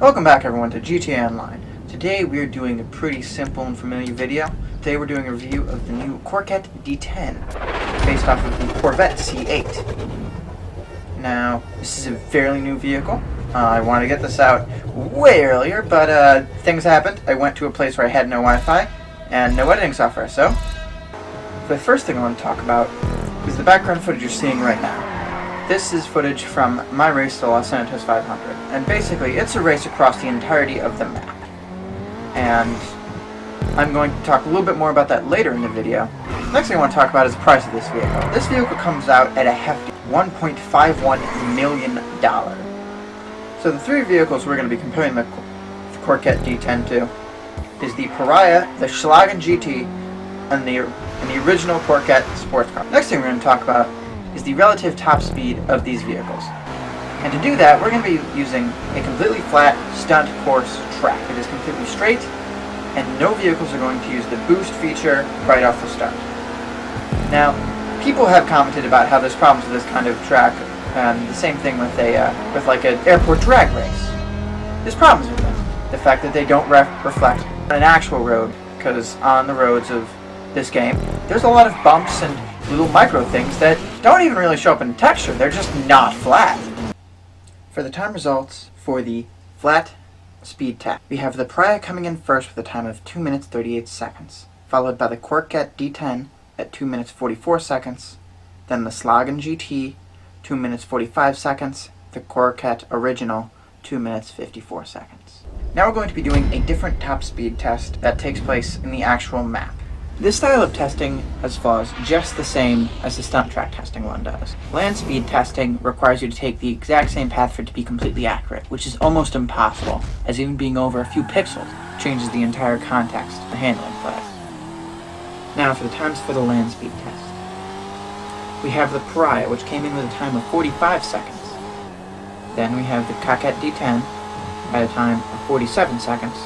Welcome back everyone to GTA Online. Today we are doing a pretty simple and familiar video. Today we're doing a review of the new Coquette D10 based off of the Corvette C8. Now, this is a fairly new vehicle. I wanted to get this out way earlier, but things happened. I went to a place where I had no Wi-Fi and no editing software, so the first thing I want to talk about is the background footage you're seeing right now. This is footage from my race to Los Santos 500, and basically it's a race across the entirety of the map. And I'm going to talk a little bit more about that later in the video. Next thing I want to talk about is the price of this vehicle. This vehicle comes out at a hefty $1.51 million. So the three vehicles we're going to be comparing the Coquette D10 to is the Pariah, the Schlagen GT, and the original Coquette sports car. Next thing we're going to talk about is the relative top speed of these vehicles. And to do that, we're going to be using a completely flat stunt course track. It is completely straight, and no vehicles are going to use the boost feature right off the start. Now, people have commented about how there's problems with this kind of track, and the same thing with like an airport drag race. There's problems with them. The fact that they don't reflect on an actual road, because on the roads of this game, there's a lot of bumps and little micro things that don't even really show up in texture. They're just not flat. For the time results for the flat speed test, we have the Pariah coming in first with a time of 2 minutes 38 seconds, followed by the Coquette D10 at 2 minutes 44 seconds, then the Schlagen GT 2 minutes 45 seconds, the Coquette Original 2 minutes 54 seconds. Now we're going to be doing a different top speed test that takes place in the actual map. This style of testing follows just the same as the stunt track testing one does. Land speed testing requires you to take the exact same path for it to be completely accurate, which is almost impossible, as even being over a few pixels changes the entire context the handling plays. Now for the times for the land speed test. We have the Pariah, which came in with a time of 45 seconds. Then we have the Coquette D10 at a time of 47 seconds.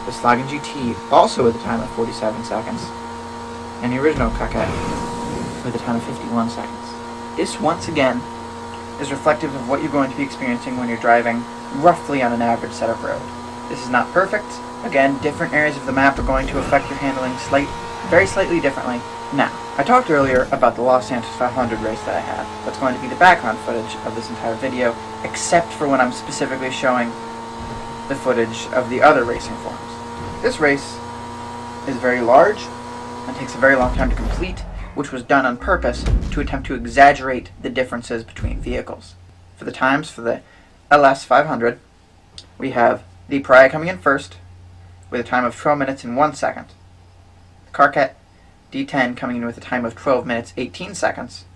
The Schlagen GT also with a time of 47 seconds, and the original Coquette with a time of 51 seconds. This, once again, is reflective of what you're going to be experiencing when you're driving roughly on an average set of road. This is not perfect. Again, different areas of the map are going to affect your handling very slightly differently. Now, I talked earlier about the Los Santos 500 race that I had. That's going to be the background footage of this entire video, except for when I'm specifically showing the footage of the other racing forms. This race is very large and takes a very long time to complete, which was done on purpose to attempt to exaggerate the differences between vehicles. For the times for the LS 500, we have the Pariah coming in first with a time of 12 minutes and 1 second. The Coquette D10 coming in with a time of 12 minutes 18 seconds.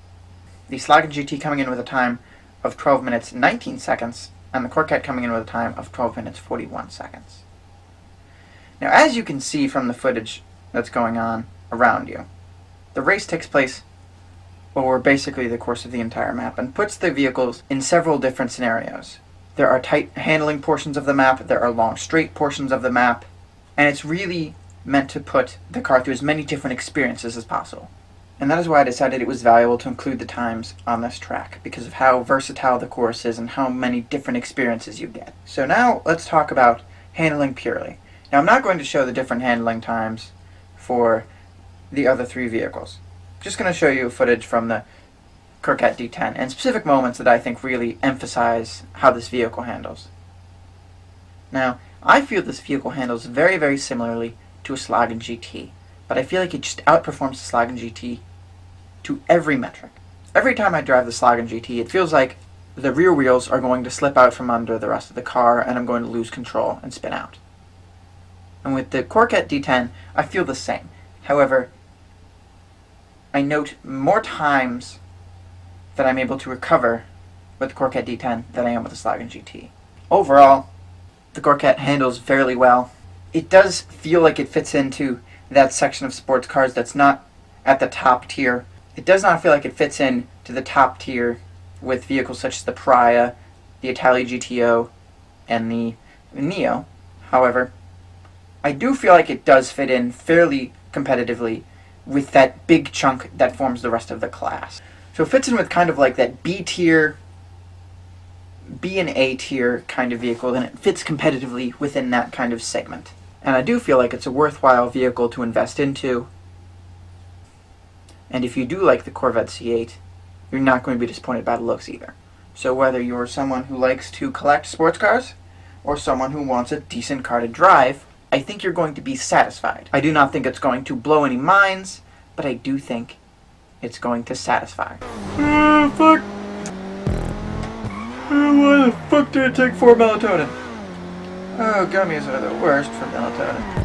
The Schlagen GT coming in with a time of 12 minutes 19 seconds. And the Coquette coming in with a time of 12 minutes 41 seconds. Now, as you can see from the footage that's going on around you, the race takes place over basically the course of the entire map and puts the vehicles in several different scenarios. There are tight handling portions of the map, there are long straight portions of the map, and it's really meant to put the car through as many different experiences as possible. And that is why I decided it was valuable to include the times on this track, because of how versatile the course is and how many different experiences you get. So now let's talk about handling purely. Now I'm not going to show the different handling times for the other three vehicles. I'm just going to show you footage from the Coquette D10 and specific moments that I think really emphasize how this vehicle handles. Now, I feel this vehicle handles very, very similarly to a Schlagen GT, but I feel like it just outperforms the Schlagen GT to every metric. Every time I drive the Schlagen GT, it feels like the rear wheels are going to slip out from under the rest of the car and I'm going to lose control and spin out. And with the Coquette D10, I feel the same. However, I note more times that I'm able to recover with the Coquette D10 than I am with the Schlagen GT. Overall, the Coquette handles fairly well. It does feel like it fits into that section of sports cars that's not at the top tier. It does not feel like it fits in to the top tier with vehicles such as the Pariah, the Italia GTO, and the Neo. However, I do feel like it does fit in fairly competitively with that big chunk that forms the rest of the class. So it fits in with kind of like that B tier be an A tier kind of vehicle, then it fits competitively within that kind of segment. And I do feel like it's a worthwhile vehicle to invest into. And if you do like the Corvette C8, you're not going to be disappointed by the looks either. So whether you're someone who likes to collect sports cars, or someone who wants a decent car to drive, I think you're going to be satisfied. I do not think it's going to blow any minds, but I do think it's going to satisfy. Fuck! Why the fuck did it take 4 melatonin? Oh, gummies are the worst for melatonin.